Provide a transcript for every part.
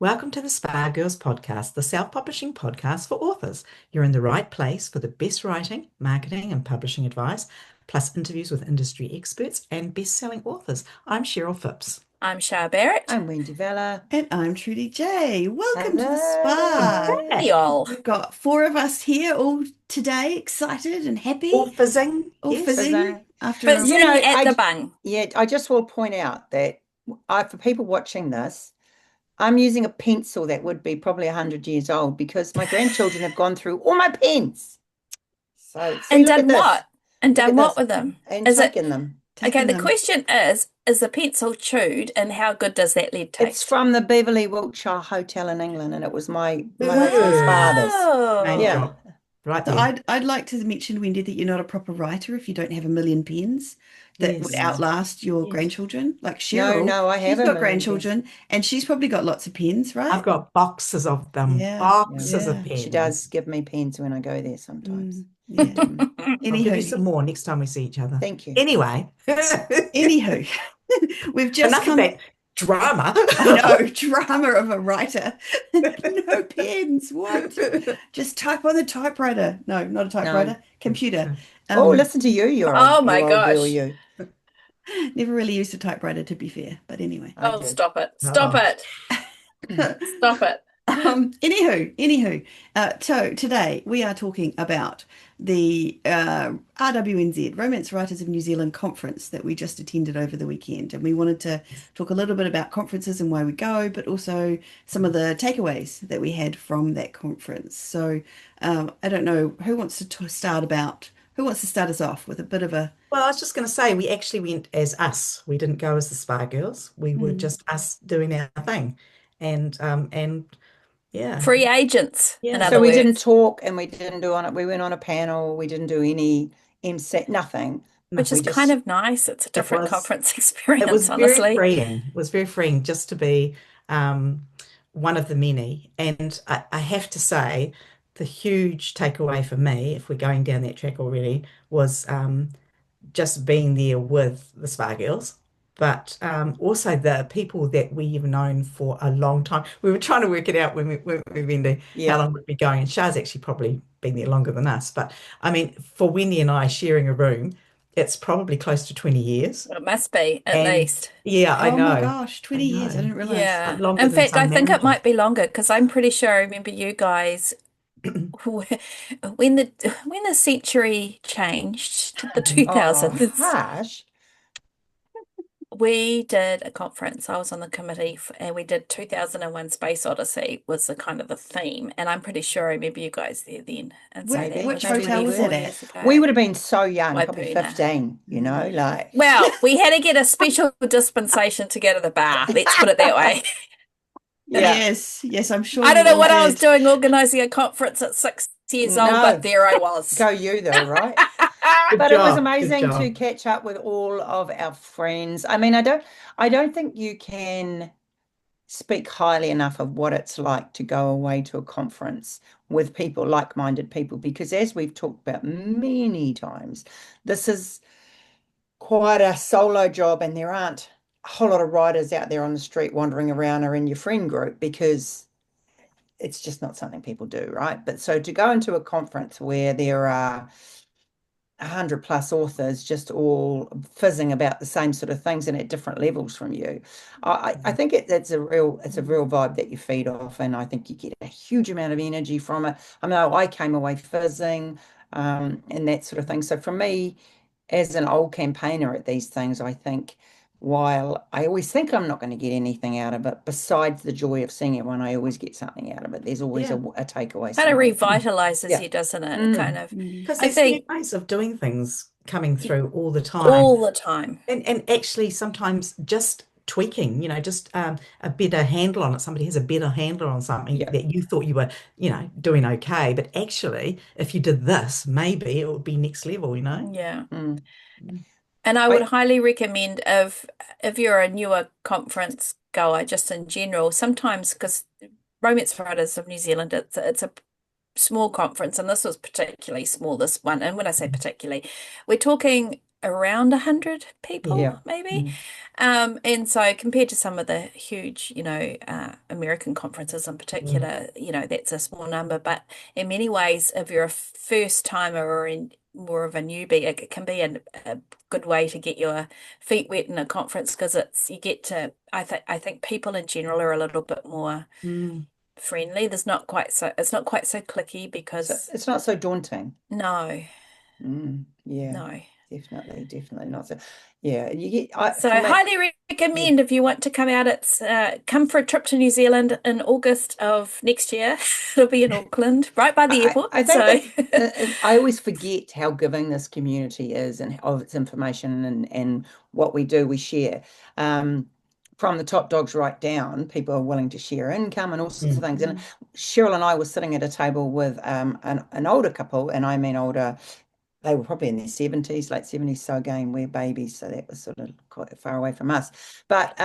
Welcome to the spagirlspodcast, the self-publishing podcast for authors. You're in the right place for the best writing, marketing, and publishing advice, plus interviews with industry experts and best-selling authors. I'm Cheryl Phipps. I'm Shah Barrett. I'm Wendy Vella. And I'm Trudy J. Welcome to the Hello. spa. Hey, y'all. We've got four of us here all today, excited and happy, All fizzing, all yes. fizzing after But a You know, at the I- bung. Yeah, I just will point out that for people watching this, I'm using a pencil that would be probably 100 years old because my grandchildren have gone through all my pens. So, see, And look at done this. what? And Look done at what this. with them? And Is it taken them. okay? taking The them. question is the pencil chewed, and how good does that lead It's taste? from the Beverley Wiltshire Hotel in England, and it was my Wow. husband's father's. Name Yeah. drop. Right So there. I'd like to mention, Wendy, that you're not a proper writer if you don't have a million pens that would Yes. outlast your Yes. grandchildren. Like No, Cheryl, no, I she's have a got million grandchildren and she's probably got lots of pens, right? I've got boxes of them, Yeah, boxes yeah. of pens. She does give me pens when I go there sometimes. Yeah. I'll give you Anywho, some more next time we see each other. Thank you. Anyway, anywho, we've just enough of come. that drama. I know, drama of a writer. No pens. What? Just type on the typewriter. No, not a typewriter. Computer. Oh, listen to you. You're Oh old, my you old girl, gosh. you. Never really used a typewriter, to be fair. But anyway. I Oh, did. stop it! Stop Oh. it! Stop it! Anywho, so today we are talking about the RWNZ, Romance Writers of New Zealand conference that we just attended over the weekend. And we wanted to talk a little bit about conferences and why we go, but also some of the takeaways that we had from that conference. So I don't know who wants to who wants to start us off with a bit of a Well, I was just going to say, we actually went as us. We didn't go as the Spa Girls. We were just us doing our thing. And yeah. Free agents, in Yeah. other So we words. didn't talk and we didn't do on it. We went on a panel. We didn't do any MC, nothing. Which we is just- kind of nice. It's a different was- conference it experience, was very honestly. freeing. It was very freeing just to be one of the many. And I have to say, the huge takeaway for me, if we're going down that track already, was just being there with the Spa Girls, but also the people that we've known for a long time. We were trying to work it out when we went to how Yeah. long we'd be going. And Shah's actually probably been there longer than us. But I mean, for Wendy and I sharing a room, it's probably close to 20 years. It must be, at And least. yeah, I oh my know. gosh, 20 years. I know. didn't realize. Yeah. Longer In than fact, some I think it marriages. might be longer because I'm pretty sure I remember you guys when the century changed to the Oh, 2000s. hush. We did a conference. I was on the committee and we did 2001 Space Odyssey was the kind of the theme. And I'm pretty sure I remember you guys there then. And so Which that was hotel was 24 it at? years ago. We would have been so young, My probably Puna. 15, you know, like. Well, we had to get a special dispensation to go to the bar. Let's put it that way. Yeah. Yes, I'm sure I don't you know all what I was did. doing organizing a conference at 6 years old, No. but there I was. Go you though, right? Good But it was job, good amazing job. to catch up with all of our friends. I mean, I don't think you can speak highly enough of what it's like to go away to a conference with people, like-minded people, because as we've talked about many times, this is quite a solo job and there aren't a whole lot of writers out there on the street wandering around or in your friend group because it's just not something people do, right? But so to go into a conference where there are 100 plus authors just all fizzing about the same sort of things and at different levels from you. I think it's a real vibe that you feed off, and I think you get a huge amount of energy from it. I know I came away fizzing and that sort of thing. So for me, as an old campaigner at these things, I think while I always think I'm not going to get anything out of it, besides the joy of seeing everyone, I always get something out of it. There's always Yeah. a takeaway Kind of somewhere. revitalizes Yeah. you, doesn't it? Mm. Kind of. Because I there's new think ways of doing things coming through all the time. all the time. And actually sometimes just tweaking, just a better handle on it. Somebody has a better handle on something Yeah. that you thought you were, doing okay. But actually, if you did this, maybe it would be next level, Yeah. Mm. And I would I- highly recommend if you're a newer conference goer, just in general, sometimes because Romance Writers of New Zealand, it's a small conference, and this was particularly small, this one. And when I say particularly, we're talking around 100 people, Yeah. maybe. Mm. And so compared to some of the huge, American conferences in particular, that's a small number. But in many ways, if you're a first timer or more of a newbie, it can be a good way to get your feet wet in a conference because I think people in general are a little bit more Mm. friendly. It's not quite so clicky So because it's not so daunting. no, Yeah, no. definitely not so. Yeah, So for me, highly yeah. recommend if you want to come out. It's come for a trip to New Zealand in August of next year. It'll be in Auckland, right by the I airport. think So I always forget how giving this community is and of its information and what we do, we share. From the top dogs right down, people are willing to share income and all sorts of things. And Mm. Cheryl and I were sitting at a table with an older couple, and I mean older, they were probably in their 70s, late 70s. So again, we're babies, so that was sort of quite far away from us. But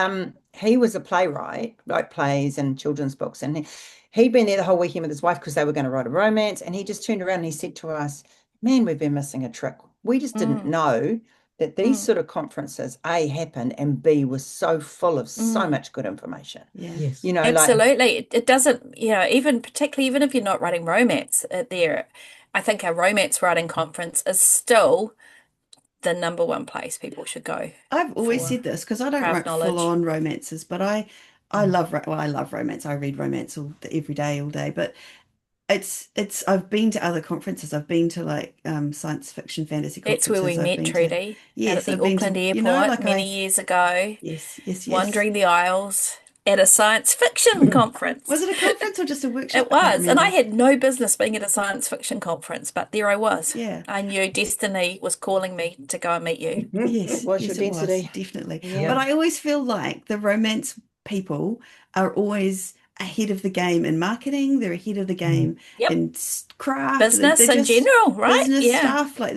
he was a playwright, wrote plays and children's books, and he'd been there the whole weekend with his wife because they were going to write a romance. And he just turned around and he said to us, "Man, we've been missing a trick. We just didn't mm, know that these mm, sort of conferences, A, happened, and B, was so full of so mm. much good information. Yeah. Yes. Like, Absolutely. It doesn't, even particularly even if you're not writing romance there, I think a romance writing conference is still the number one place people should go I've always for said this because I don't craft write full knowledge. on romances, but I love I love romance. I read romance every day, all day. But I've been to other conferences. I've been to like science fiction fantasy That's where we conferences. I've met, been to Trudy, out at yes, the I've been Auckland to airport like many I years ago, yes. wandering the aisles at a science fiction Was conference. it a conference or just a workshop? It I can't was, and I remember. had no business being at a science fiction conference, but there I was. Yeah. I knew destiny was calling me to go and meet you. it was your Yes, it was, density. definitely. But Yeah. I always feel like the romance people are always ahead of the game in marketing. They're ahead of the game Yep. in craft. They're Business in just general, right? business Yeah. stuff. Like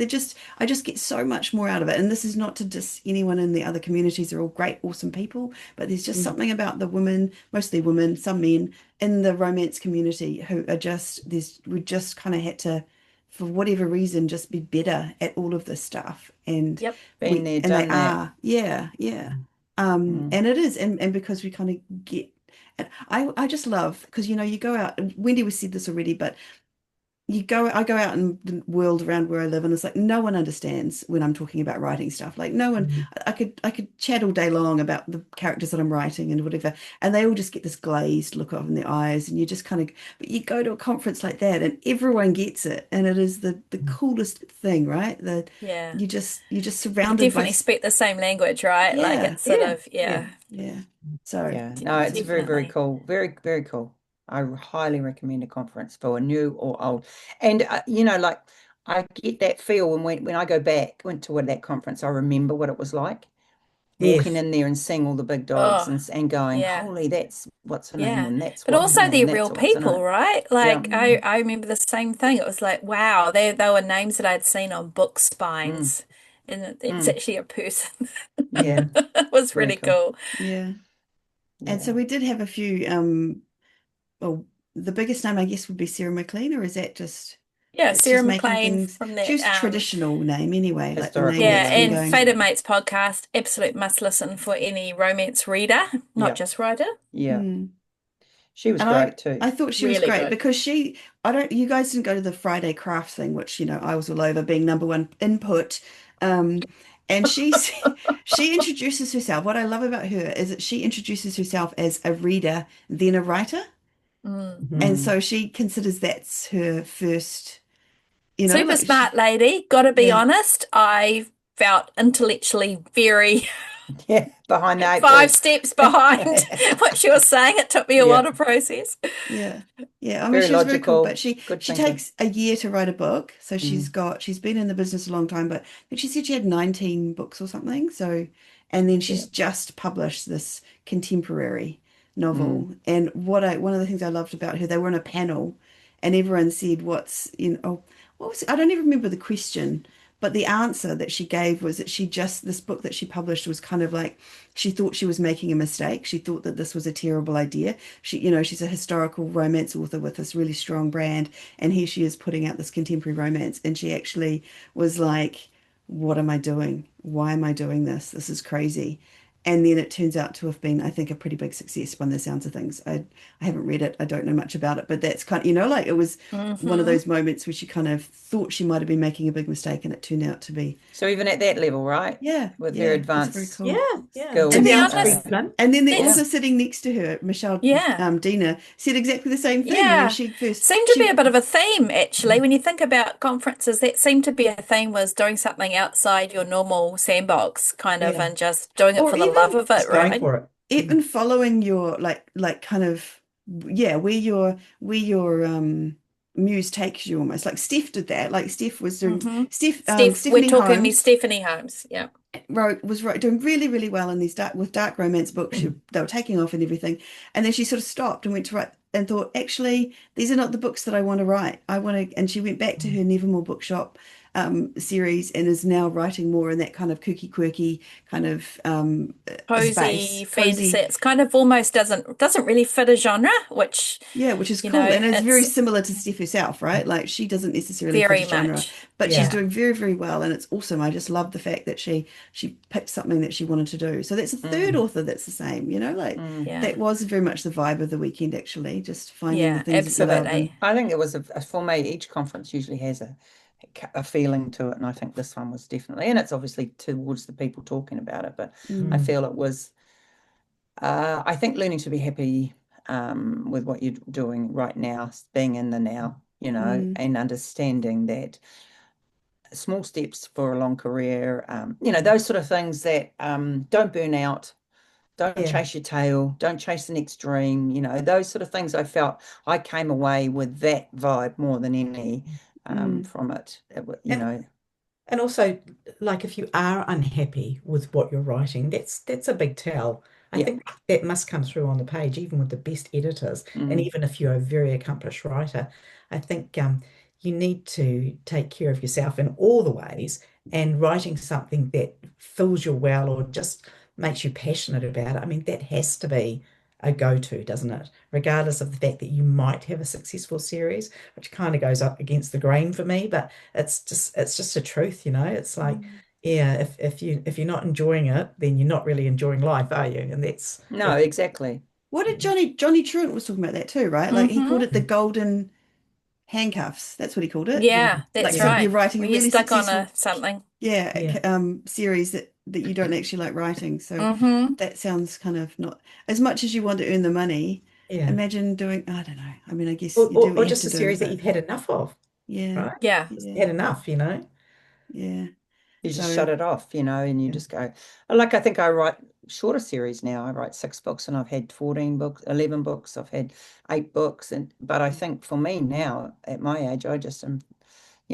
I just get so much more out of it. And this is not to diss anyone in the other communities. They're all great, awesome people. But there's just something about the women, mostly women, some men in the romance community who are we just kind of had to, for whatever reason, just be better at all of this stuff. And Yep. Been there, they done that. are, yeah. Mm. And it is, and because we kind of get, and I just love because you go out. And Wendy was said this already, but I go out in the world around where I live, and it's like no one understands when I'm talking about writing stuff. Like no one, I could chat all day long about the characters that I'm writing and whatever, and they all just get this glazed look in their eyes, and you just kind of, but you go to a conference like that, and everyone gets it, and it is the coolest thing, right? Yeah. You're just You can surrounded by, definitely speak the same language, right? Like yeah, it's sort Yeah. of, yeah, yeah. So Yeah. No, it's very, very definitely. cool. Very, very cool. I highly recommend a conference for new or old. And like I get that feel when I go back, went to that conference, I remember what it was like walking Yes. in there and seeing all the big dogs Oh, and going, yeah. holy, that's what's her name, Yeah. and that's But what's her also name, they're and real that's what's her people, name. right? Yeah. Like I remember the same thing. It was like, wow, they were names that I'd seen on book Mm, spines. And it's mm. actually a person. Yeah. It was Very really cool. cool. yeah. And so Yeah. we did have a few, well, the biggest name I guess would be Sarah McLean, or is that just Yeah, that's just Sarah making McLean things, from she that was a traditional name anyway, like the name Historical, yeah, that's yeah. been and going. Fated Mates podcast, absolute must listen for any romance reader, not Yeah. just writer. Yeah. Hmm. She was And great too. I thought she was Really great good. because you guys didn't go to the Friday craft thing, which, I was all over being number one input. Um, and she introduces herself. What I love about her is that she introduces herself as a reader, then a writer. Mm. And Mm. so she considers that's her first, Super like she, smart lady. Got to be yeah, honest, I felt intellectually very Yeah. Behind the eight five ball. steps behind what she was saying. It took me a Yeah. while to process. yeah, yeah. I mean, Very she was very cool, but logical, she good she thinking. takes a year to write a book. So Mm. she's been in the business a long time, but I think she said she had 19 books or something. So, and then Yeah. she's just published this contemporary Mm. novel. And one of the things I loved about her, they were on a panel, and everyone said, oh, what was it? I don't even remember the question. But the answer that she gave was that this book that she published was kind of like, she thought she was making a mistake. She thought that this was a terrible idea. She's a historical romance author with this really strong brand, and here she is putting out this contemporary romance. And she actually was like, what am I doing? Why am I doing this? This is crazy. And then it turns out to have been, I think, a pretty big success by the sounds of things. I haven't read it. I don't know much about it, but that's kind of, like it was one of Mm-hmm. those moments where she kind of thought she might have been making a big mistake and it turned out to be, So even at that level, right? yeah, With her yeah, it's very advanced Yeah, cool. yeah. To And skills. the be then art's honest, been fun. And then the Yeah. author that's sitting next to her, Michelle yeah. Dina, said exactly the same thing when Yeah, she first, seemed to be a bit of a theme actually. When you think about conferences, that seemed to be a theme was doing something outside your normal sandbox, kind of, Yeah. and just doing it or for the love even of it, Just going right? for it. even following your like kind of, yeah, where your muse takes you almost. Like Steph did that. Like Steph was doing Mm-hmm. We're Stephanie talking me Holmes Stephanie Holmes. Yeah. doing really, really well in these dark romance books. They were taking off and everything. And then she sort of stopped and went to write and thought, actually, these are not the books that I want to write. And she went back to her Nevermore Bookshop series and is now writing more in that kind of kooky, quirky kind of Cozy space, fantasy. cozy. It's kind of almost doesn't really fit a genre, which, Yeah, which is you cool. know, And it's very it's similar to Steph herself, right? Like she doesn't necessarily fit a very genre, much. but she's Yeah. doing very, very well. And it's awesome. I just love the fact that she picked something that she wanted to do. So that's a third Mm, author that's the same, like mm. Yeah. that was very much the vibe of the weekend, actually, just finding the Yeah, things that you love. And absolutely. I think it was for me, each conference usually has a feeling to it, and I think this one was definitely, and it's obviously towards the people talking about it, but I mm, feel it was, I think learning to be happy with what you're doing right now, being in the now, mm, and understanding that small steps for a long career, Mm. those sort of things that don't burn out. Don't Yeah. chase your tail. Don't chase the next dream. Those sort of things. I felt I came away with that vibe more than any mm. from it. And and also, like if you are unhappy with what you're writing, that's a big tell. I Yeah. think that must come through on the page, even with the best editors, and Mm, even if you're a very accomplished writer. I think you need to take care of yourself in all the ways, and writing something that fills you well or just makes you passionate about it. I mean, that has to be a go-to, doesn't it? Regardless of the fact that you might have a successful series, which kind of goes up against the grain for me, but it's just a truth. It's like, Mm. yeah, if you're not enjoying it, then you're not really enjoying life, are you? And no, exactly. What did Johnny Truant was talking about that too, right? Like he called Mm-hmm. it the golden handcuffs. That's what he called it. Yeah, Like that's yeah, you're right. writing a When you're really stuck on successful, a something. yeah. series that you don't actually like writing. So Mm-hmm. that sounds kind of not as much as you want to earn the money. Yeah. Imagine doing, I don't know. I mean, I guess Or, you do or, what or you have just to a do, series that but you've had enough of, yeah, right? Yeah. Just yeah, had enough. yeah. You just So shut it off, and you Yeah. just go. Like I think I write shorter series now. I write 6 books, and I've had 14 books, 11 books. I've had 8 books, but I think for me now, at my age, I just am,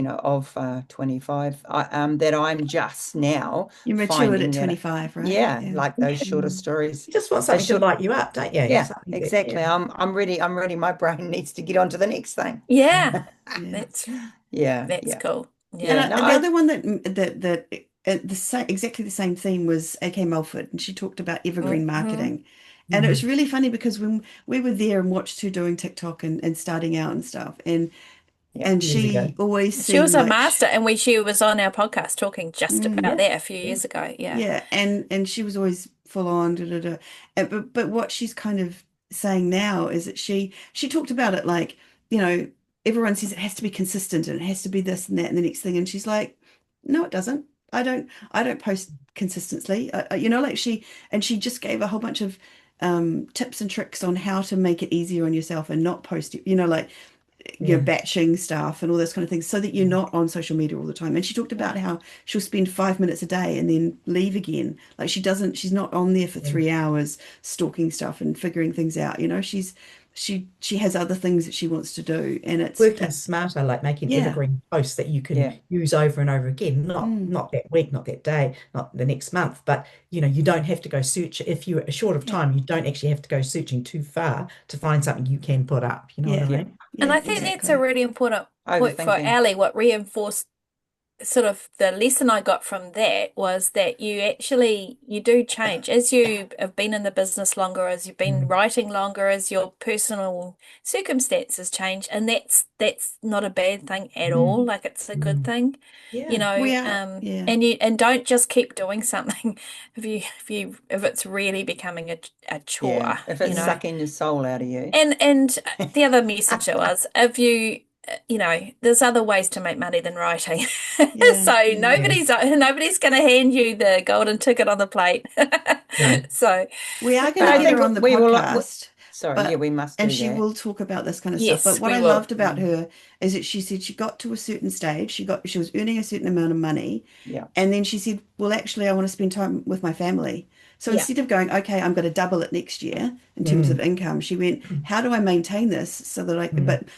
of 25, that I'm just now you matured at finding that, 25, right? yeah, Yeah. like those shorter Mm. stories, You just want the something to short, light you up, don't you? yeah, Something that, yeah. exactly. I'm ready. I'm ready. My brain needs to get on to the next thing. Yeah. Yeah. That's Yeah, that's yeah, cool. And yeah. Yeah. No, the other one the same exactly the same theme was A.K. Mulford, and she talked about evergreen Mm-hmm. marketing, and it was Mhm. really funny because when we were there and watched her doing TikTok and starting out and stuff, yeah. and Years she ago. always She seemed was a like master, and she was on our podcast talking just mm, about Yeah, that a few yeah. years ago. Yeah. yeah, and she was always full on da, da, da. But what she's kind of saying now is that she talked about it like, everyone says it has to be consistent and it has to be this and that and the next thing, and she's like, no, it doesn't. I don't post consistently. Like she just gave a whole bunch of tips and tricks on how to make it easier on yourself and not post, like Yeah. batching stuff and all those kind of things so that you're not on social media all the time. And she talked about how she'll spend 5 minutes a day and then leave again. Like she's not on there for Yeah. 3 hours stalking stuff and figuring things out. She has other things that she wants to do. And it's, Working smarter, like making yeah. evergreen posts that you can Yeah. use over and over again, not Mm, not that week, not that day, not the next month, but you don't have to go search if you're short of yeah. time, you don't actually have to go searching too far to find something you can put up. You know what I Yeah. Yeah. mean? And Yeah, I think that's a exactly. really important point for Overthinking. Ali, what reinforced sort of the lesson I got from that was that you do change as you have been in the business longer, as you've been writing longer, as your personal circumstances change, and that's not a bad thing at all. Like it's a good thing, you Yeah. know. We are, yeah, And don't just keep doing something if it's really becoming a Yeah. chore, If you it's know. sucking the soul out of you. And the other message was if you know, there's other ways to make money than writing. yeah, So yeah. nobody's going to hand you the golden ticket on the plate. No. So We are going But to I get think her on the we will. podcast, Sorry, yeah, but we must and do she that. will talk about this kind of stuff. But yes, what we I will. loved about her is that she said she got to a certain stage, she was earning a certain amount of money, Yeah. and then she said, "Well, actually, I want to spend time with my family." So Yeah. instead of going, "Okay, I'm going to double it next year in terms of income," she went, "How do I maintain this so that I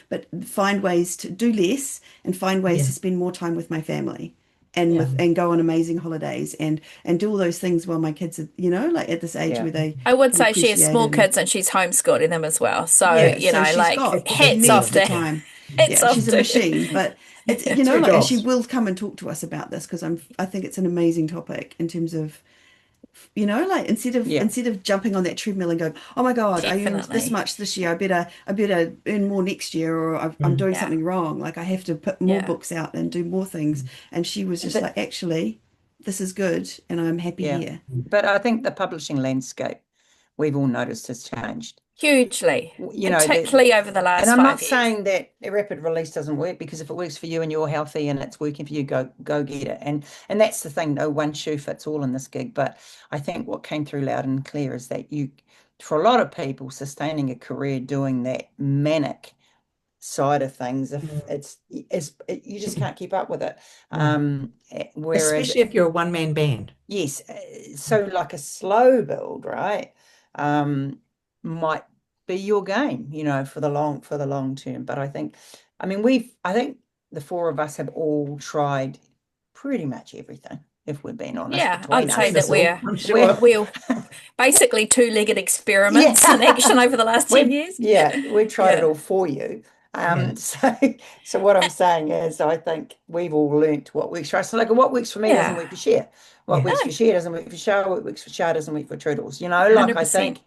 but find ways to do less and find ways Yeah. to spend more time with my family?" And Yeah. with and go on amazing holidays and do all those things while my kids are, like at this age Yeah. where they I would can say she has appreciate small it. And kids and she's homeschooling them as well. So, yeah, you so know, she's like It's got a big hats off needs deal. the to time. hats Yeah, off she's a to machine, but it's, Two like, and she jobs. will come and talk to us about this because I think it's an amazing topic in terms of, like Yeah. instead of jumping on that treadmill and going, oh my God, I earned this definitely. much this year. I better earn more next year, or I'm doing Yeah. something wrong. Like I have to put more Yeah. books out and do more things. And she was just But like, actually, this is good, and I'm happy yeah. here. But I think the publishing landscape we've all noticed has changed. Hugely, You know, particularly over the and last I'm not 5 years. saying that a rapid release doesn't work, because if it works for you and you're healthy and it's working for you, go get it. And that's the thing, no one shoe fits all in this gig. But I think what came through loud and clear is that for a lot of people, sustaining a career doing that manic side of things, if you just can't keep up with it. Whereas Especially if you're a one-man band. yes, so like a slow build, right, might be your game, for the long term. But I think the four of us have all tried pretty much everything, if we're being honest, Yeah, I'd between say us. that Universal, I'm We're sure. we're basically two-legged experiments in yeah, action over the last 10 years. we tried it Yeah. all for you. Yeah. So what I'm saying is, I think we've all learnt what works for us. So like, what works for me doesn't Yeah. work for Cher. What Yeah. works No, for Cher doesn't work for Shah. What works for Shah doesn't work for Toodles. Like 100%.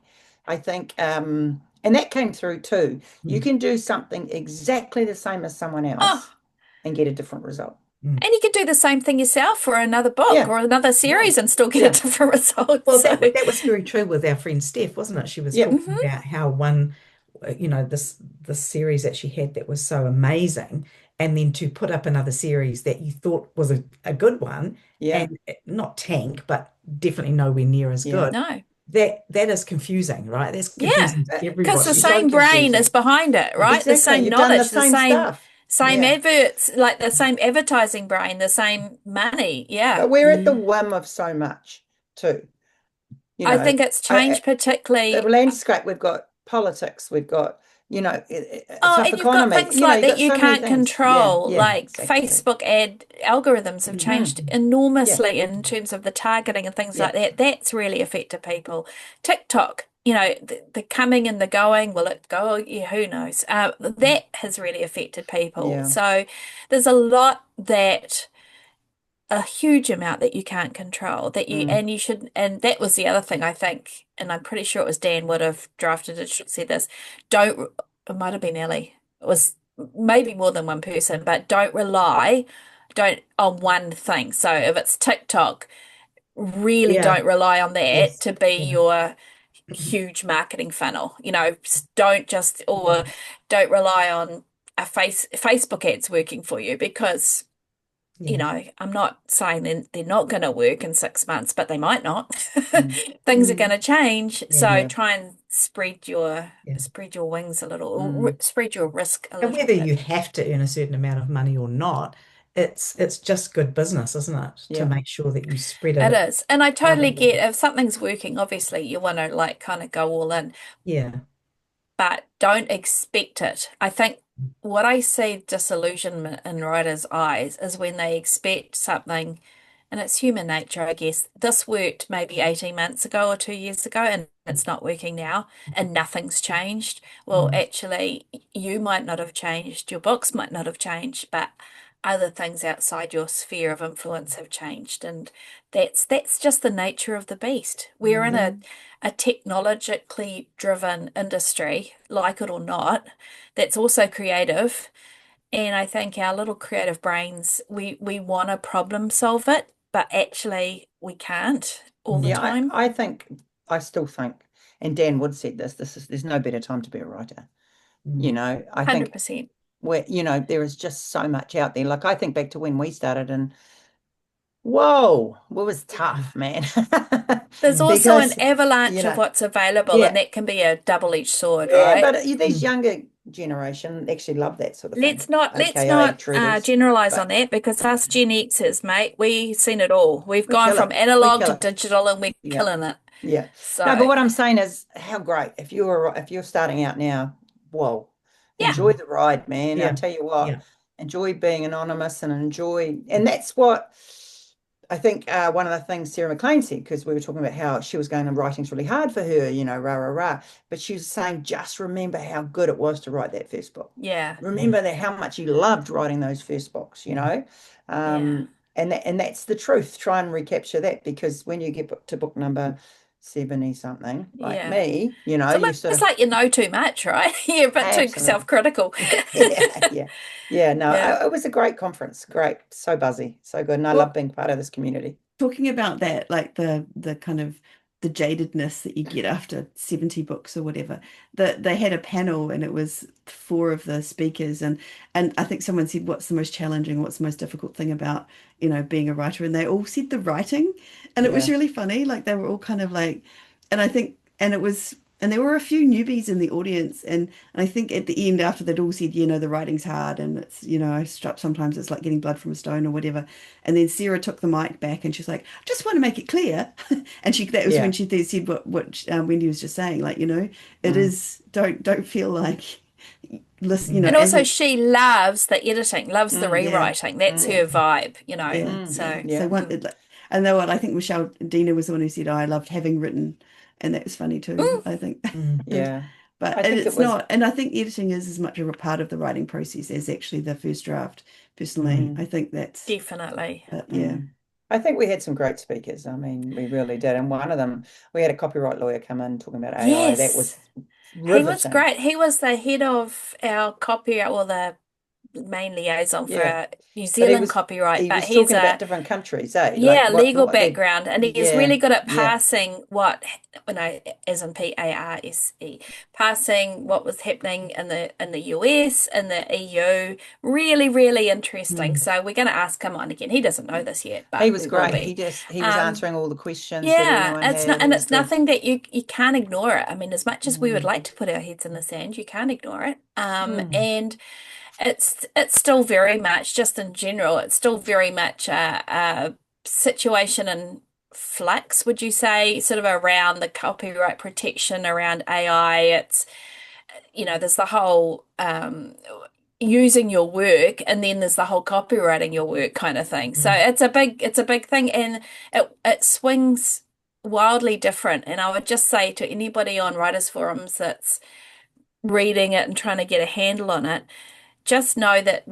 I think, and that came through too. You Mm. can do something exactly the same as someone Oh, else and get a different result. Mm. and you could do the same thing yourself for another book Yeah, or another series and still get yeah, a different result. Well, So, that was very true with our friend Steph, wasn't it? She was yeah, talking mhm. about how this series that she had that was so amazing, and then to put up another series that you thought was a good one, yeah, and not tank, but definitely nowhere near as yeah. good. No. That is confusing, right? That's Yeah, confusing to because the everybody. So same brain is confusing. behind it, right? The Exactly. same You've done the knowledge, the same same stuff. same Yeah. adverts, like the same advertising brain, the same money. Yeah. But we're at the whim of so much too. You I know, think it's I, changed the particularly. landscape, we've got politics, we've got, a Oh, tough and you've got economy. things like You've that got you so many can't things. Yeah, control, yeah, like exactly. Facebook ad algorithms have changed Yeah, enormously in terms of the targeting and things yeah. like that. That's really affected people. TikTok, the coming and the going, will it go? Yeah, who knows? That has really affected people. Yeah. So there's a huge amount that you can't control that and you should, and that was the other thing I think, and I'm pretty sure it was Dan would have drafted it, should say this, don't, it might have been Ellie, it was maybe more than one person, but don't on one thing. So if it's TikTok, really Yeah. don't rely on that Yes. to be Yeah. your huge marketing funnel. Don't rely on a Facebook ads working for you, because Yeah. I'm not saying they're not going to work in 6 months, but they might not. Mm. Things are going to change. Yeah. So Yeah. try and spread your Yeah. wings a little, or spread your risk a And little whether you bit. have to earn a certain amount of money or not, it's just good business, isn't it? To Yeah. make sure that you spread It it is. And I out a totally little bit. get if something's working, obviously you want to like kind of go all in, Yeah. but don't expect it. I think what I see disillusionment in writers' eyes is when they expect something, and it's human nature, I guess. This worked maybe 18 months ago or 2 years ago, and it's not working now, and nothing's changed. Well, Mm. actually, you might not have changed, your books might not have changed, but other things outside your sphere of influence have changed, and that's just the nature of the beast. We're in a technologically driven industry, like it or not, that's also creative. And I think our little creative brains, we want to problem solve it, but actually we can't all the Yeah, time. I still think, and Dan Wood said there's no better time to be a writer. You know, I think 100%. there is just so much out there. Like I think back to when we started, and whoa, it was tough, man. There's also an Because, avalanche of what's available, and yeah, that can be a double-edged sword, yeah, right? but these younger generation actually love that sort of thing, Let's aka not treaders. generalize on But that, because us Gen Xers, mate, we've seen it all. We've we gone kill from it. We analog kill to it. digital, and we're Yeah. killing it. Yeah. No, but So what I'm saying is how great. If you're starting out now, whoa, yeah, enjoy the ride, man. I'll Yeah. tell you what, Yeah. enjoy being anonymous and that's what I think one of the things Sarah McLean said, because we were talking about how she was going and writing's really hard for her, rah, rah, rah. But she was saying, just remember how good it was to write that first book. yeah, Remember that how much you loved writing those first books, yeah. and that's the truth. Try and recapture that, because when you get to book number 70 something, like Yeah. me, It's you sort almost of like you know too much, right? You're a bit too absolutely, self-critical. yeah. No, Yeah. it was a great conference, great, so buzzy, so good, and I love Well, being part of this community. talking about that, like the kind of the jadedness that you get after 70 books or whatever, that they had a panel and it was four of the speakers, and I think someone said, what's the most challenging, what's the most difficult thing about, being a writer? And they all said the writing. And it was Yeah, really funny. Like they were all kind of like, and I think, and it was, and there were a few newbies in the audience. And I think at the end, after they'd all said, the writing's hard and it's, sometimes it's like getting blood from a stone or whatever. And then Sarah took the mic back and she's like, I just want to make it clear. And that was when yeah. she said what Wendy was just saying, like, it Mm. is, don't feel like, listen, Mm. And as also a, she loves the editing, loves the Mm. yeah, rewriting. That's Mm. her vibe, yeah, So yeah. So Yeah. and though I think Michelle Dina was the one who said, oh, I loved having written, and that was funny too, mm, I think. Yeah. But I and think it it's was not, and I think editing is as much a part of the writing process as actually the first draft. Personally, mm, I think that's, definitely. yeah. I think we had some great speakers. I mean, we really did. And one of them, we had a copyright lawyer come in talking about AI. That Yes. was He was riveting. great. He was the head of our copyright, or the main liaison for Yeah. our New But Zealand copyright, he but was he's talking a about different countries, eh? Like yeah, legal what they background, and he's yeah, really good at yeah. passing as in PARSE, passing what was happening in the US and the EU. Really, really interesting. Mm. So we're going to ask him on again. He doesn't know this yet, He but was we will great. be. He was Um, answering all the questions that yeah, everyone it's had. not, He and was it's good. nothing that you can't ignore it. I mean, as much as we would Mm, like to put our heads in the sand, you can't ignore it. mm, And it's still very much, just in general, it's still very much a situation in flux, would you say, sort of around the copyright protection around AI. It's, there's the whole using your work, and then there's the whole copywriting your work kind of thing. So Mm. it's a big thing, and it swings wildly different. And I would just say to anybody on writers forums that's reading it and trying to get a handle on it, just know that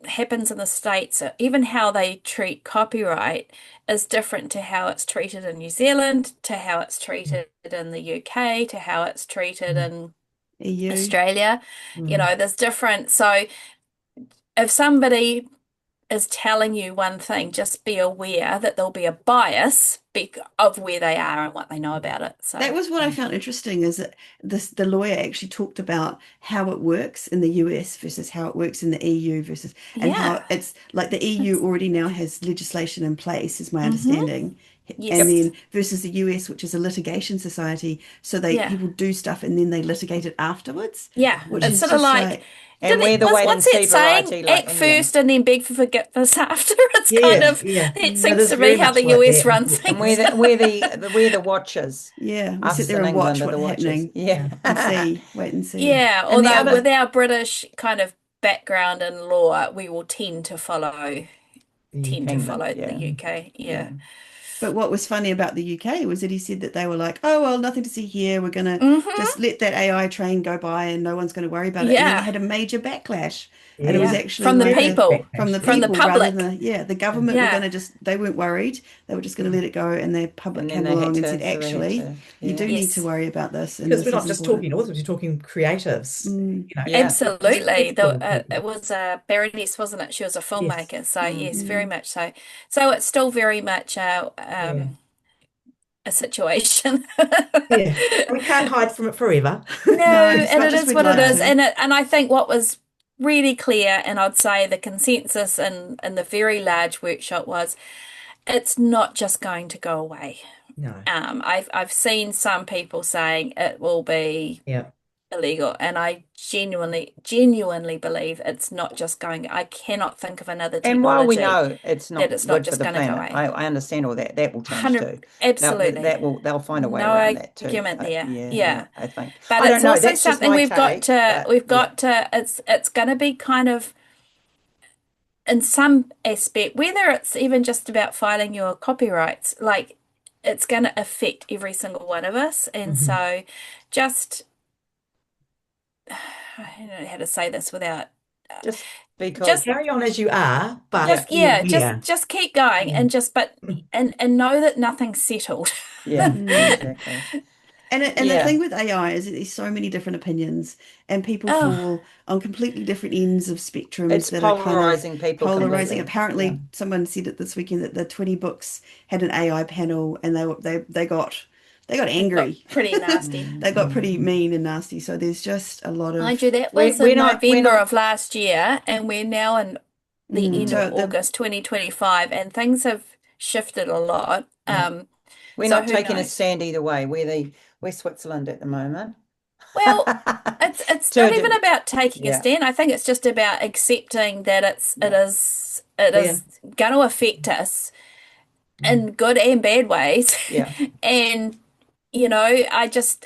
happens in the States, even how they treat copyright, is different to how it's treated in New Zealand, to how it's treated in the UK, to how it's treated Mm. in EU. Australia. Mm. There's different. So if somebody is telling you one thing, just be aware that there'll be a bias of where they are and what they know about it. That So was what I found interesting, is that the lawyer actually talked about how it works in the US versus how it works in the EU versus, and yeah. how it's like the EU already now has legislation in place, is my Mm-hmm. understanding. And Yes. then versus the US, which is a litigation society, so Yeah. people do stuff and then they litigate it afterwards, Yeah. which It's is sort of just like, like, and we're the wait and what's that see saying? variety like Act England. first and then beg for forgiveness after. It's kind Yeah, of, yeah. it It seems is to be very how much the like US that, runs And things. unfortunately. we're the watchers. yeah, we sit Us there in and watch England are what's the watchers. happening Yeah. and Yeah. see, wait and see. Yeah, And the although with other our British kind of background in law, we will tend to follow The UK. tend to England, follow the yeah. UK. Yeah. Yeah. But what was funny about the UK was that he said that they were like, oh, well, nothing to see here. We're going to Hmm. just let that AI train go by and no one's going to worry about it. And then they Yeah, had a major backlash. And it was Yes. yeah. actually From the like Serious people, from backlash. the from Yes. the people rather public. than the government were going Yeah. to just, they weren't worried. They were just going to let it go. And the public And then came they had along and to, said, so they had actually, to, you do yeah. need to Yes. worry about this. And Because we're this is not just important. talking authors, we're talking creatives, Mm, Yeah. Absolutely. responsible It people. was Baroness, wasn't it? She was a Yes. filmmaker. So yes, very mm. much so. So it's still very much Yeah. a situation. Yeah. And we can't hide from it forever. No, No, as and much it as is we'd what it like is. No. to. And I think what was really clear, and I'd say the consensus in the very large workshop was it's not just going to go away. No. I've seen some people saying it will be Yeah. illegal, and I genuinely believe it's not just going. I cannot think of another And while we technology know it's that not it's not good for just the going to go planet, away. I understand all that. That will change 100, too. absolutely. They'll find a way No around that too. argument there. Yeah, Yeah. I think. But I don't it's know. also That's just something my we've got take, to but yeah. it's going to be kind of in some aspect, whether it's even just about filing your copyrights, like it's going to affect every single one of us. And Mhm. so just, I don't know how to say this without, Just because, just, Carry on as you are, but yeah, be yeah, aware. just keep going Yeah. and and know that nothing's settled. yeah, Mm. exactly. And the Yeah. thing with AI is that there's so many different opinions, and people Oh, fall on completely different ends of spectrums It's that are kind of polarizing people polarizing. completely. Yeah. Apparently, someone said it this weekend that the 20 books had an AI panel, and they got it got angry. pretty nasty. Mm, They got mm. pretty mean and nasty. So there's just a lot Mind of you, that was in We're November not, of last year, and we're now in the end of mm, so the August 2025, and things have shifted a lot. Yeah. we're So not who taking a knows? stand either way. We're Switzerland at the moment. Well, it's To not a even de- about taking a yeah. stand. I think it's just about accepting that Yeah. it Yeah. is going to affect us Mm. in good and bad ways. Yeah. And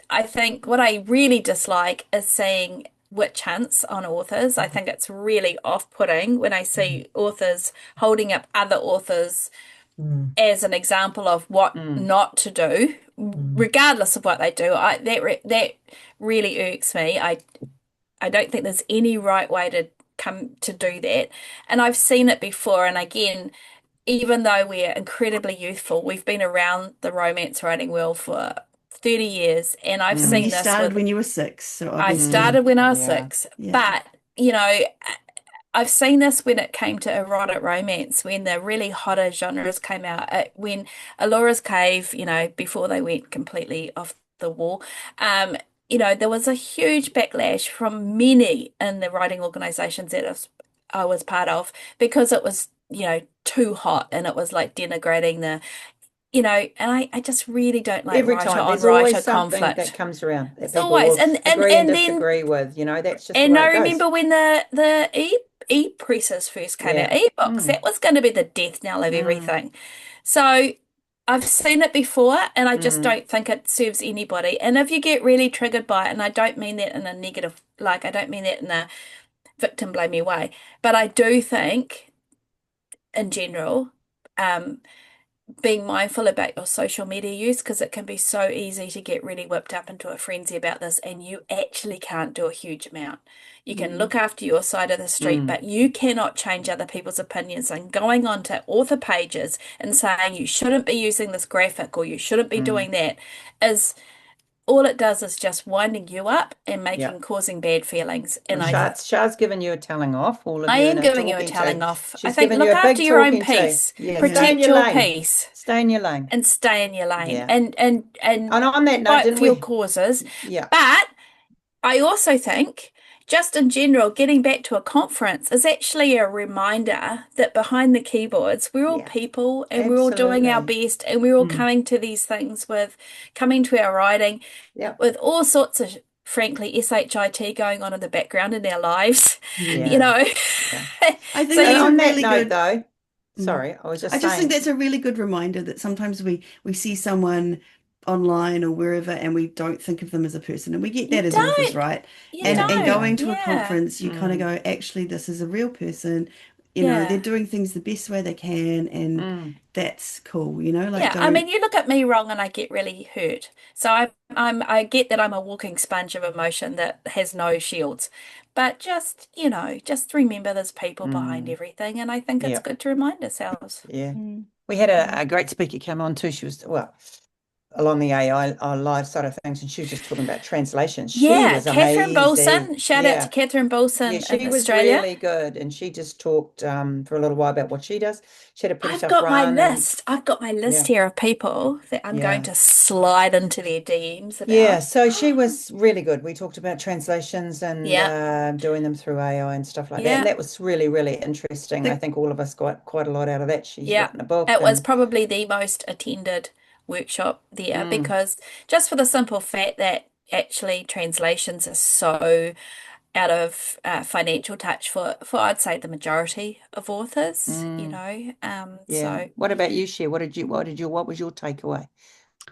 I think what I really dislike is seeing witch hunts on authors. I think it's really off-putting when I Mm. see authors holding up other authors Mm. as an example of what Mm, not to do, Mm. regardless of what they do. That really irks me. I don't think there's any right way to come to do that. And I've seen it before. And again, even though we're incredibly youthful, we've been around the romance writing world for 30 years, and I've I mean, you seen this started with, when you were 6, so I obviously, started when I was yeah. 6, yeah. but you know, I've seen this when it came to erotic romance, when the really hotter genres came out, when Alora's Cave, before they went completely off the wall, um, there was a huge backlash from many in the writing organizations that I was part of because it was, too hot and it was like denigrating and I just really don't like Every writer time on there's always writer something that conflict. comes around that It's people always, will agree and and then disagree with. That's just the and way I it goes. remember when the e-presses first came out, Yeah. e-books, Mm, that was going to be the death knell of mm, everything. So I've seen it before and I just mm, don't think it serves anybody. And if you get really triggered by it, and I don't mean that in a negative, like I don't mean that in a victim blamey way, but I do think in general, um, being mindful about your social media use because it can be so easy to get really whipped up into a frenzy about this, and you actually can't do a huge amount. You can Mm. look after your side of the street, mm, but you cannot change other people's opinions. And going onto author pages and saying you shouldn't be using this graphic or you shouldn't be mm. doing that is all it does is just winding you up and Yeah. causing bad feelings. And And Shah's given you a telling off, all of I you am in a giving you a talking to. telling off. I She's think given you look a after big your own talking to. peace, Yeah, stay in protect your your lane. peace Stay in your lane. and stay in your lane Yeah. and And on that note, fight didn't for your we? causes. Yeah. But I also think, just in general, getting back to a conference is actually a reminder that behind the keyboards, we're all Yeah. people and we're all doing our Absolutely. best and we're all Mm. coming to our writing Yeah. with all sorts of, frankly, SHIT going on in the background in our lives, Mm. you Yeah. know. Yeah. I So think And that's a on that really note, good. though, Mm. sorry, I was I just just think saying, that's a really good reminder that sometimes we see someone online or wherever and we don't think of them as a person, and we get you that as authors, don't, right? you yeah, And don't, yeah. going to a yeah. conference, you kind of Mm, go, actually, this is a real person. they're Yeah. doing things the best way they can, and Mm. that's cool, like Yeah, I don't. mean, you look at me wrong and I get really hurt. So I get that I'm a walking sponge of emotion that has no shields. But just remember there's people behind Mm. everything, and I think it's Yeah. good to remind ourselves. Yeah. Mm, We had yeah. a great speaker come on too. She was, well, along the AI live side of things, and she was just talking about translations. She Yeah, was Catherine amazing. Bolson. Shout out to Yeah. Catherine Yeah, Bolson in she was Australia. really good. And she just talked for a little while about what she does. She had a pretty I've tough got my run and list. I've got my list yeah, here of people that I'm going yeah. to slide into their DMs Yeah, about. so she was really good. We talked about translations and Yeah, doing them through AI and stuff like that. And yeah, that was really, really interesting. I The, think all of us got quite a lot out of that. She's yeah. written a book It was and probably the most attended workshop there mm, because just for the simple fact that actually translations are so out of financial touch for I'd say the majority of authors, mm, yeah. so What about you, Cher? What was your takeaway?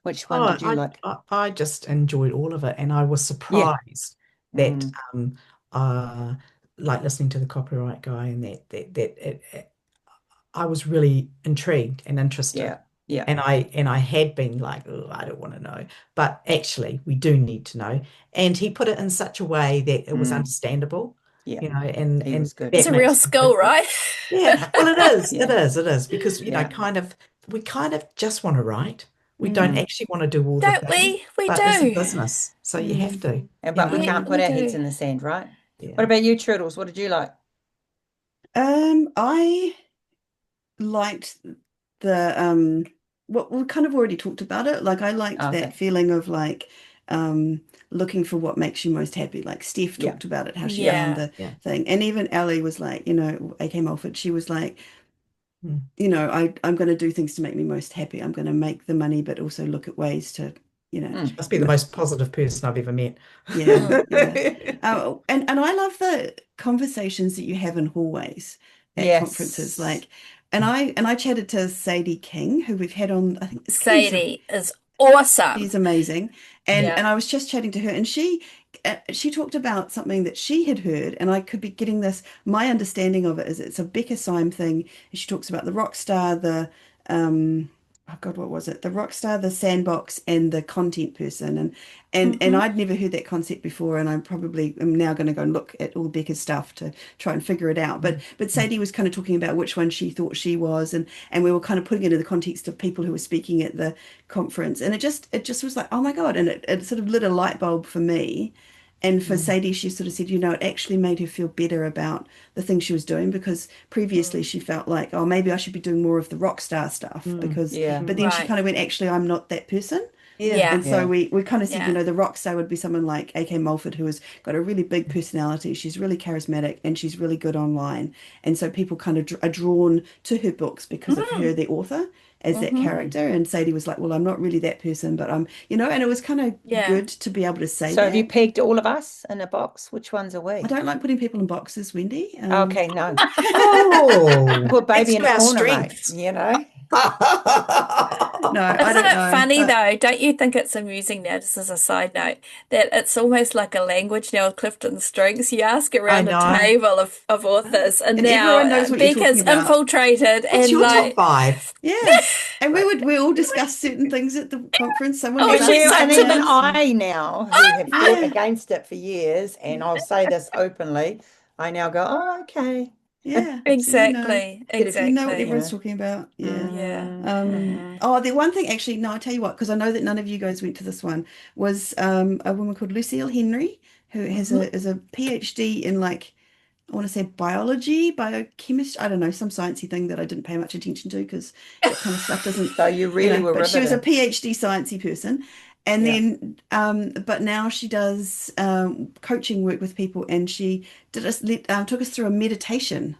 Which one Oh, did you like? I just enjoyed all of it, and I was Yeah. surprised that Mm, uh like listening to the copyright guy and I was really intrigued and interested. yeah. Yeah. And I had been like, oh, I don't want to know. But actually we do need to know. And he put it in such a way that it was Mm, understandable, yeah. and He was good. it's that a real makes a skill, difference. right? Yeah, well it is. It Yeah. is. It is because Yeah. we kind of just want to write. We don't mm, Mm, actually want to do all the Don't things, we? We but it's a do. business, so you have mm. to, But we We can't put we our heads do. in the sand, right? What Yeah. about you, Turtles? What did you like? I liked the what we kind of already talked about it. Like I liked Oh, that okay. feeling of like looking for what makes you most happy. Like Steph Yeah. talked about it, how she found Yeah. the Yeah. thing. And even Ellie was like, AK Mulford, she was like, Mm. I'm going to do things to make me most happy. I'm going to make the money, but also look at ways to, you know, Mm, Must be the most positive person I've ever met. yeah, Mm. yeah. And I love the conversations that you have in hallways at conferences. yes. Like, and I chatted to Sadie King, who we've had on, I think it's Sadie is awesome. she's amazing. And Yeah. and I was just chatting to her, and she talked about something that she had heard, and I could be getting this. My understanding of it is it's a Becca Syme thing. And she talks about the rock star, the oh God, what was it? The rock star, the sandbox, and the content person. And Hmm. I'd never heard that concept before, and I probably am now going to go and look at all Becca's stuff to try and figure it out. But Sadie was kind of talking about which one she thought she was, and we were kind of putting it in the context of people who were speaking at the conference, and it just was like, oh my God, and it sort of lit a light bulb for me. And for Mm. Sadie, she sort of said, it actually made her feel better about the things she was doing because previously Mm. she felt like, oh, maybe I should be doing more of the rock star stuff Mm. because, Yeah. but then she Right. kind of went, actually, I'm not that person. Yeah. Yeah. And so Yeah. we kind of said, Yeah. the rock star would be someone like AK Mulford, who has got a really big personality. She's really charismatic and she's really good online. And so people kind of are drawn to her books because of her, Mm. the author, as that Hmm. Mm. character. And Sadie was like, well, I'm not really that person, but and it was kind of Yeah. good to be able to say So have you that. pegged all of us in a box? Which ones are I we? don't like putting people in boxes, Wendy. Okay, no. Oh, Poor that's baby in to a our corner, mate, strengths. No, I Isn't don't it know. funny though? Don't you think it's amusing now, just as a side note, that it's almost like a language now, Clifton Strings. You ask I around a know. table of authors, and And now everyone knows what you're talking Becca's about. infiltrated, What's and your top like, five? Yeah. And we all discuss certain things at the conference. Someone oh, would And she's ask we and such even an questions. I now, who have fought Yeah. against it for years, and I'll say this openly, I now go, oh, okay. Yeah. So exactly, Bit you know what of, exactly. everyone's talking about. Yeah. Yeah. mm-hmm. Oh, the one thing actually, no, I'll tell you what, because I know that none of you guys went to this one, was a woman called Lucille Henry, who has Hmm. is a PhD in like I want to say biology, biochemistry, I don't know, some sciencey thing that I didn't pay much attention to because that kind of stuff doesn't, So you really were but she was a riveted. PhD sciencey person. And Yeah. then, but now she does coaching work with people, and she took us through a meditation,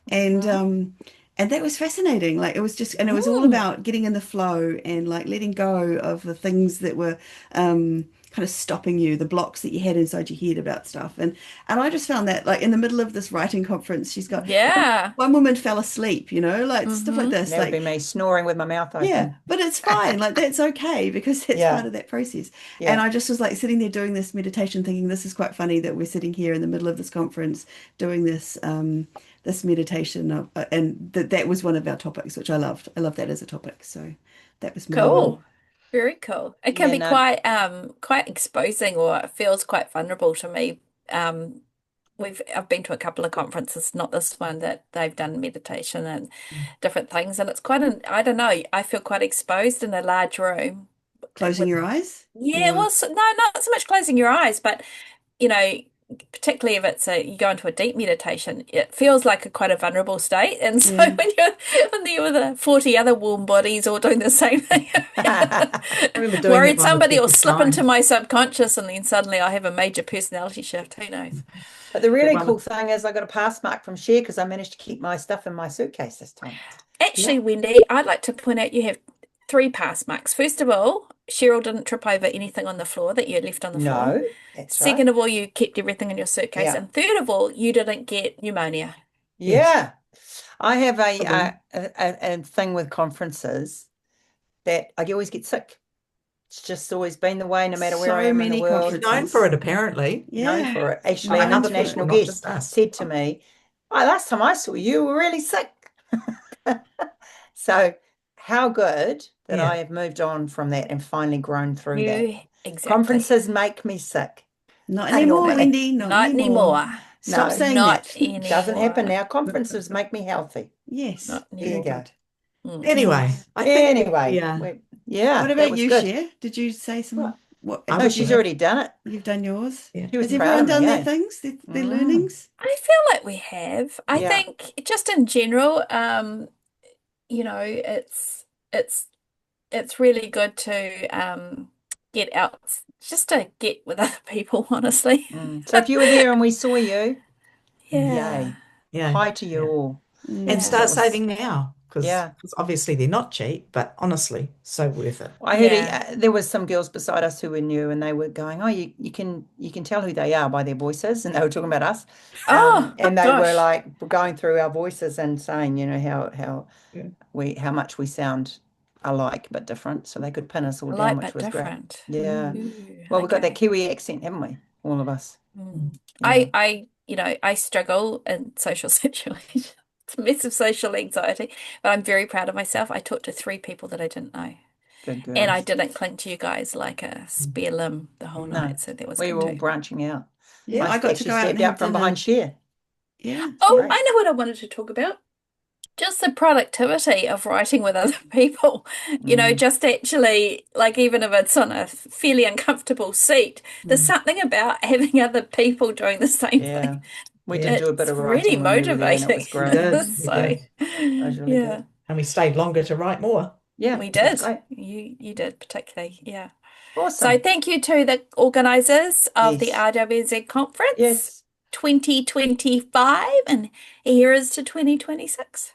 and Hmm. um, and that was fascinating. Like it was just, and it was all Mm. about getting in the flow and like letting go of the things that were, um, kind of stopping you, the blocks that you had inside your head about stuff. And I just found that like in the middle of this writing conference, she's got Yeah. one woman fell asleep, like stuff like this. That would be me snoring with my mouth Yeah, open. but it's fine. Like that's okay because it's Yeah. part of that process. Yeah. And I just was like sitting there doing this meditation, thinking this is quite funny that we're sitting here in the middle of this conference doing this meditation and that was one of our topics, which I loved. I love that as a topic. So that was my Cool. Very cool. It can Yeah, be no. quite exposing, or it feels quite vulnerable to me. I've been to a couple of conferences, not this one, that they've done meditation and different things, and it's quite I don't know, I feel quite exposed in a large room closing with your eyes. yeah, Or well, no, not so much closing your eyes, but you know, particularly if you go into a deep meditation, it feels like quite a vulnerable state. And so Yeah. when you're there with 40 other warm bodies all doing the same thing, I remember doing that worried one with somebody will People's slip into Mind. my subconscious and then suddenly I have a major personality shift. Who knows? But the really one cool with- thing is I got a pass mark from Cher because I managed to keep my stuff in my suitcase this time. Actually, Wendy, I'd like to point out you have 3 pass marks. First of all, Cheryl didn't trip over anything on the floor that you had left on the floor. No, that's Second right. of all, you kept everything in your suitcase. Yeah. And third of all, you didn't get pneumonia. Yeah. I have Possible. a thing with conferences that I always get sick. It's just always been the way, no matter where I So am in the many world. She's known for it, apparently. Known Yeah. for it. Actually, Known an for international it, not guest just us. said to me, "Oh, last time I saw you, you were really sick." So how good that Yeah. I have moved on from that and finally grown through that. Exactly. Conferences make me sick. Not I anymore, know. Wendy. Not Not anymore. anymore. Stop No, saying Not that. anymore. doesn't happen now. Conferences make me healthy. Yes. Not There you Very go. good. Mm. Anyway, Nice. I think Anyway, yeah. yeah, What that about was you, good. Cher? Did you say some? Well, What I No, was she's there. already done it. you've done yours? Yeah. She was Has proud everyone of me, done their eh? things, their Mm. learnings? I feel like we have. I Yeah. think just in general, it's really good to get out, just to get with other people, honestly. So if you were there and we saw you, Yeah. yay. Yeah. Hi to you Yeah. all. And Yeah. start That was- saving now because Yeah. obviously they're not cheap, but honestly, so worth it. I heard Yeah. there was some girls beside us who were new, and they were going, "Oh, you can tell who they are by their voices," and they were talking about us. Oh, And they were gosh. like going through our voices and saying, how Yeah. how much we sound alike but different, so they could pin us all Alike down, which but was great. different. Yeah. Ooh, Well, we've got that okay. Kiwi accent, haven't we? All of us. Mm. Yeah. I struggle in social situations. It's a massive social anxiety, but I'm very proud of myself. I talked to 3 people that I didn't know, Good girls. and I didn't cling to you guys like a spare limb the whole No, night. So that was we good were all too. branching out. Yeah, I I got to actually go out and stepped have out from dinner. behind Cher. Yeah. Oh, Great. I know what I wanted to talk about. Just the productivity of writing with other people. Just actually, like, even if it's on a fairly uncomfortable seat, there's something about having other people doing the same Yeah. thing. We Yeah. did do a bit It's of really writing when we were there, and it was motivating. We great. did. So, That was really yeah, good. And we stayed longer to write more. Yeah, we it was did. great. You did particularly, yeah. So Awesome. thank you to the organisers of the Yes. RWZ conference Yes. 2025, and here is to 2026.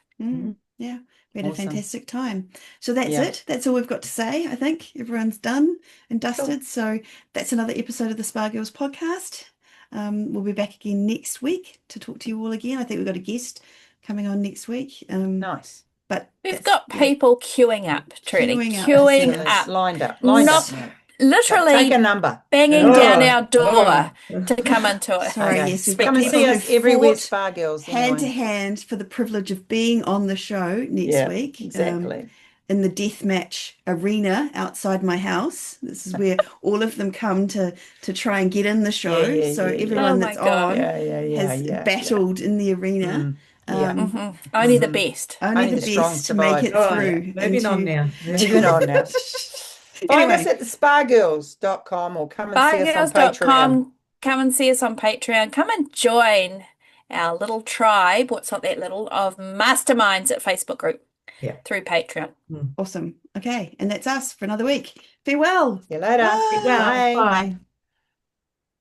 Yeah. We had a Awesome. fantastic time. So that's Yeah. it. That's all we've got to say. I think everyone's done and dusted. So that's another episode of the Spa Girls podcast. We'll be back again next week to talk to you all again. I think we've got a guest coming on next week. Nice. But We've that's- got yeah. people queuing up, Trudy, Queuing up. queuing Yes. up, Lined up. Not- now. literally Take a number. banging Oh, down our door oh. to come into it. Sorry, Okay. yes, we've got Come and people see who us everywhere, fought Spa Girls. hand to Anyway. hand for the privilege of being on the show next Yeah, week. exactly. In the deathmatch arena outside my house. This is where all of them come to try and get in the show. Yeah, So yeah. everyone Oh that's my God. on Yeah, has yeah. battled in the arena. Yeah. Only the best. Only Only the the strong best to make it Oh, through. moving on now. Moving on now. Find us Anyway, at the spagirls.com or come and see us on Patreon. Spagirls.com. Come and see us on Patreon. Come and join our little tribe. What's not that little? Of masterminds at Facebook group. Yeah. Through Patreon. awesome. Okay, and that's us for another week. Farewell. See you later. Bye. Well, Bye. bye.